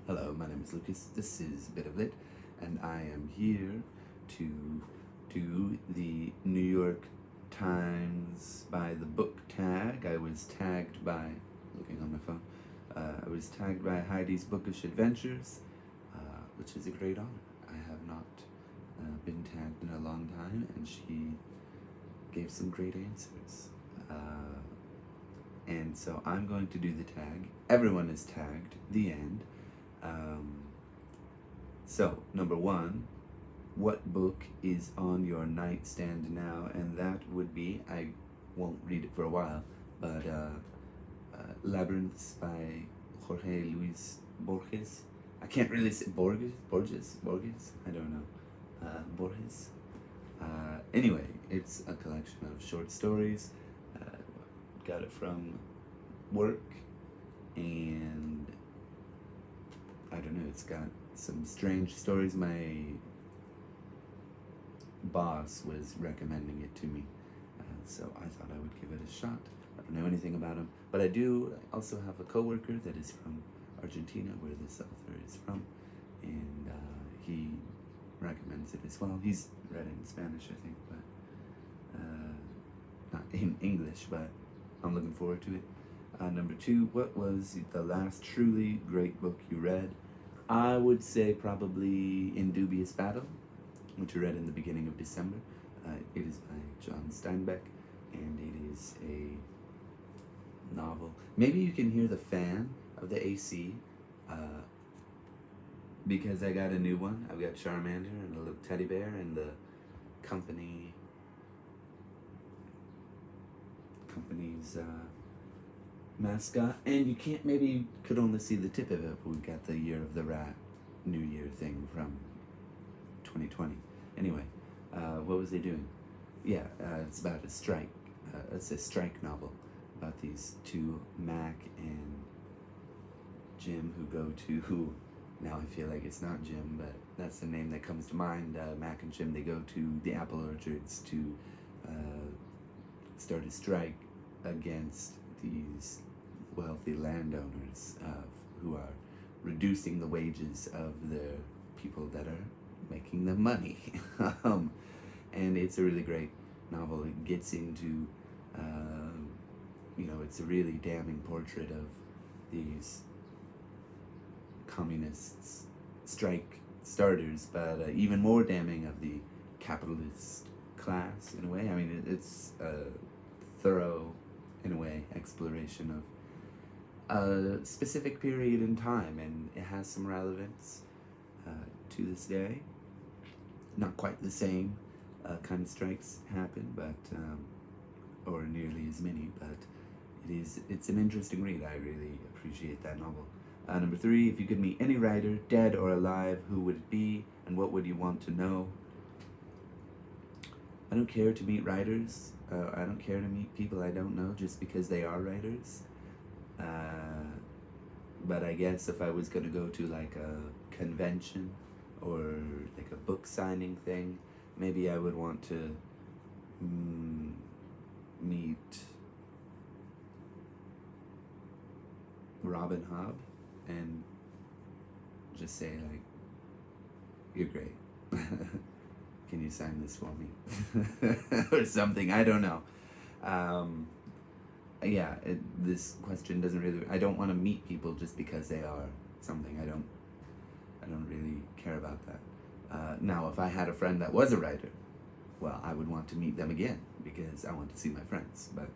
Hello, my name is Lucas. This is Bit of Lit, and I am here to do the New York Times by the book tag. I was tagged by, looking on my phone, I was tagged by Heidi's Bookish Adventures, which is a great honor. I have not been tagged in a long time, and she gave some great answers. And so I'm going to do the tag. Everyone is tagged. The end. Um, so, number one, what book is on your nightstand now? And that would be, I won't read it for a while, but Labyrinths by Jorge Luis Borges. I can't really say Borges? I don't know. Borges. Anyway, it's a collection of short stories. Got it from work, and I don't know, it's got some strange stories. My boss was recommending it to me, so I thought I would give it a shot. I don't know anything about him, but I do also have a coworker that is from Argentina, where this author is from, and he recommends it as well. He's read it in Spanish, I think, but not in English, but I'm looking forward to it. Number two, what was the last truly great book you read? I would say probably In Dubious Battle, which I read in the beginning of December. It is by John Steinbeck, and it is a novel. Maybe you can hear the fan of the AC, because I got a new one. I've got Charmander and a little teddy bear, and the company's mascot, and you can't, maybe you could only see the tip of it, but we got the Year of the Rat New Year thing from 2020. Anyway, what was they doing? Yeah, it's about a strike. It's a strike novel about these two, Mac and Jim, who go to, now I feel like it's not Jim, but that's the name that comes to mind. Mac and Jim, they go to the apple orchards to start a strike against these wealthy landowners who are reducing the wages of the people that are making the money. And it's a really great novel. It gets into, it's a really damning portrait of these communists, strike starters, but even more damning of the capitalist class in a way. I mean, it's a thorough, in a way, exploration of a specific period in time, and it has some relevance to this day. Not quite the same kind of strikes happen, but or nearly as many, but it's an interesting read. I really appreciate that novel. Number three, if you could meet any writer, dead or alive, who would it be, and what would you want to know? I don't care to meet writers. I don't care to meet people I don't know just because they are writers. But I guess if I was going to go to like a convention or like a book signing thing, maybe I would want to meet Robin Hobb and just say like, "You're great. Can you sign this for me?" or something. I don't know. Yeah, this question doesn't really. I don't want to meet people just because they are something. I don't really care about that. Now, if I had a friend that was a writer, well, I would want to meet them again because I want to see my friends. But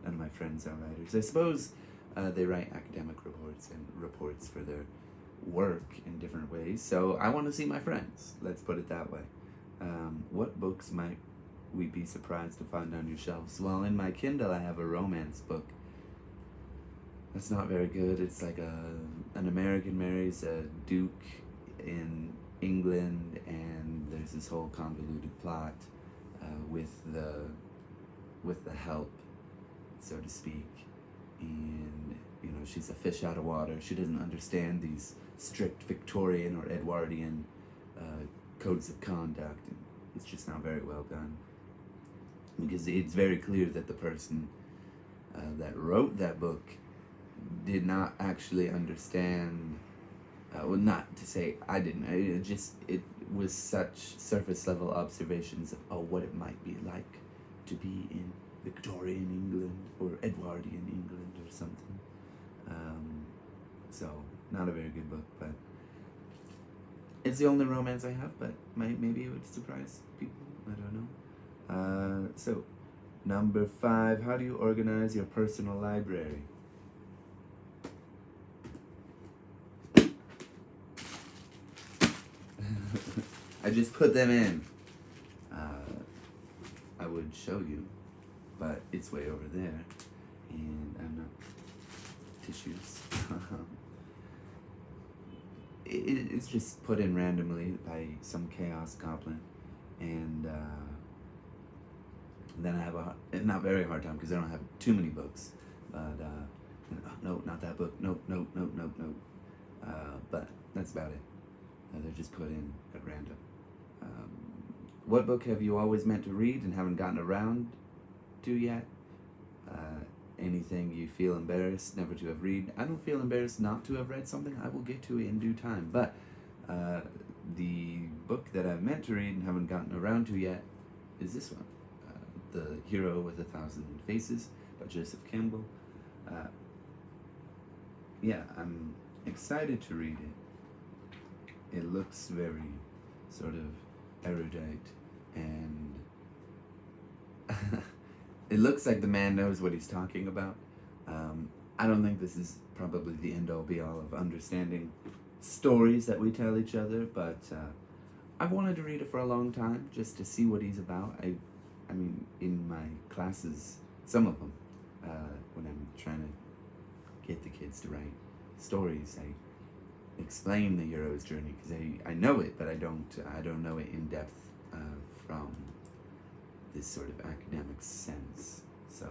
none of my friends are writers. I suppose they write academic reports and reports for their work in different ways. So I want to see my friends. Let's put it that way. What books might we be surprised to find on your shelves? Well, in my Kindle, I have a romance book. That's not very good. It's like an American marries a duke in England, and there's this whole convoluted plot with the help, so to speak. And she's a fish out of water. She doesn't understand these strict Victorian or Edwardian codes of conduct, and it's just not very well done. Because it's very clear that the person that wrote that book did not actually understand Well, not to say I didn't. It was such surface level observations of what it might be like to be in Victorian England or Edwardian England or something. So not a very good book, but it's the only romance I have. But maybe it would surprise people. I don't know. So number 5. How do you organize your personal library? I just put them in. I would show you, but it's way over there, and I'm not tissues. It's just put in randomly by some chaos goblin, and then I have a not very hard time because I don't have too many books, but no, not that book. Nope. But that's about it. They're just put in at random. What book have you always meant to read and haven't gotten around to yet? Anything you feel embarrassed never to have read? I don't feel embarrassed not to have read something. I will get to it in due time. But the book that I've meant to read and haven't gotten around to yet is this one, The Hero with 1,000 Faces by Joseph Campbell. Yeah, I'm excited to read it. It looks very sort of erudite, and it looks like the man knows what he's talking about. I don't think this is probably the end-all be-all of understanding stories that we tell each other, but I've wanted to read it for a long time just to see what he's about. I mean, in my classes, some of them, when I'm trying to get the kids to write stories, I explain the hero's journey because I know it, but I don't know it in depth from this sort of academic sense. So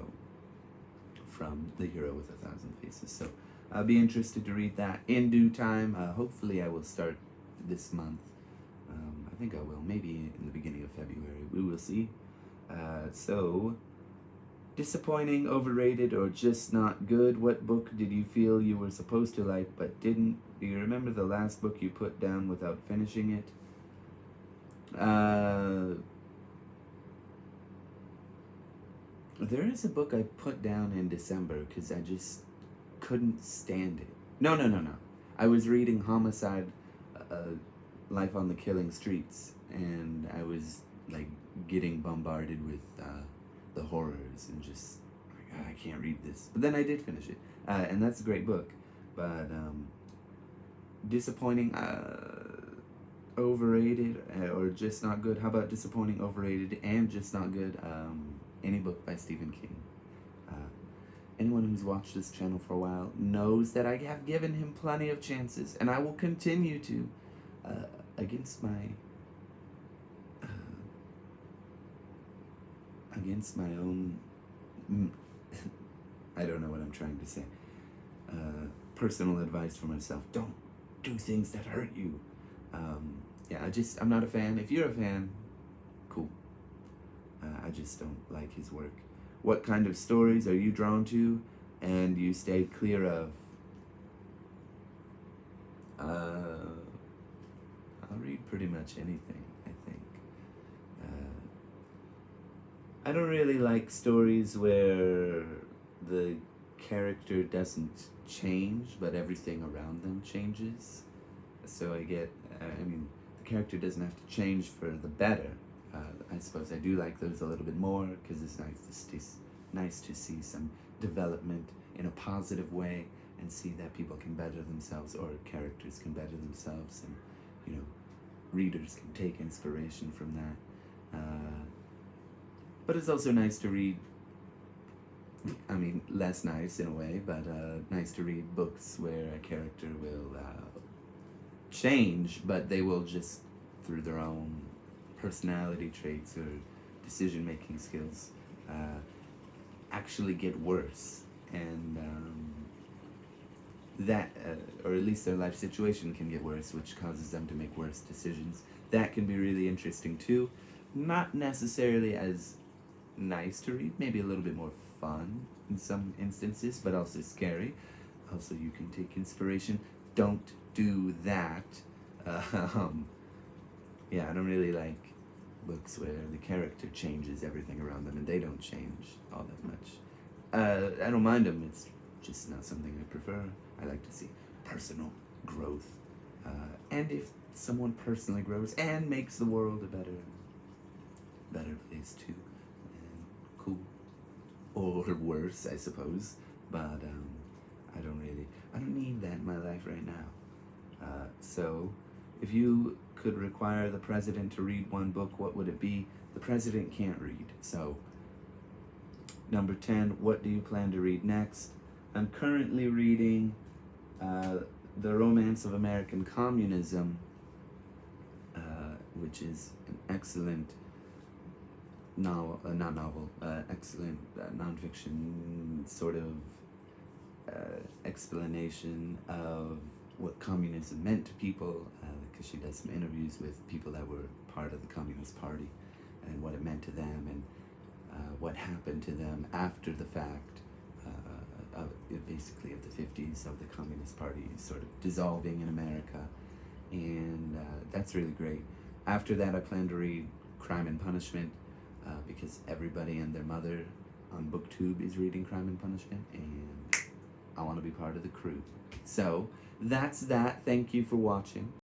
from The Hero with 1,000 Faces. So I'll be interested to read that in due time. Hopefully I will start this month. I think I will, maybe in the beginning of February. We will see. So disappointing, overrated, or just not good? What book did you feel you were supposed to like but didn't? Do you remember the last book you put down without finishing it? There is a book I put down in December because I just couldn't stand it. No. I was reading Homicide, Life on the Killing Streets, and I was like getting bombarded with the horrors and just I can't read this. But then I did finish it, and that's a great book. But disappointing, overrated, or just not good. How about disappointing, overrated, and just not good? Any book by Stephen King. Anyone who's watched this channel for a while knows that I have given him plenty of chances, and I will continue to, against my own I don't know what I'm trying to say. Personal advice for myself: don't do things that hurt you. Yeah, I'm not a fan. If you're a fan, cool. I just don't like his work. What kind of stories are you drawn to and you stay clear of? I'll read pretty much anything, I think. I don't really like stories where the character doesn't change, but everything around them changes. So the character doesn't have to change for the better. I suppose I do like those a little bit more because it's nice to see some development in a positive way and see that people can better themselves, or characters can better themselves, and readers can take inspiration from that. But it's also nice to read. I mean, less nice in a way, but nice to read books where a character will change, but they will just, through their own personality traits or decision-making skills, actually get worse, and that, or at least their life situation can get worse, which causes them to make worse decisions. That can be really interesting too. Not necessarily as nice to read, maybe a little bit more fun in some instances, but also scary. Also, you can take inspiration. don't do that. Yeah, I don't really like books where the character changes everything around them and they don't change all that much. I don't mind them, it's just not something I prefer. I like to see personal growth. And if someone personally grows and makes the world a better place too, and cool. Or worse, I suppose. But I don't need that in my life right now. So, if you could require the president to read one book, what would it be? The president can't read. So, number 10, what do you plan to read next? I'm currently reading The Romance of American Communism, which is an excellent excellent nonfiction sort of explanation of what communism meant to people, because she does some interviews with people that were part of the Communist Party and what it meant to them and what happened to them after the fact, basically of the 50s, of the Communist Party sort of dissolving in America, and that's really great. After that, I plan to read Crime and Punishment, because everybody and their mother on BookTube is reading Crime and Punishment, and I want to be part of the crew. So, that's that. Thank you for watching.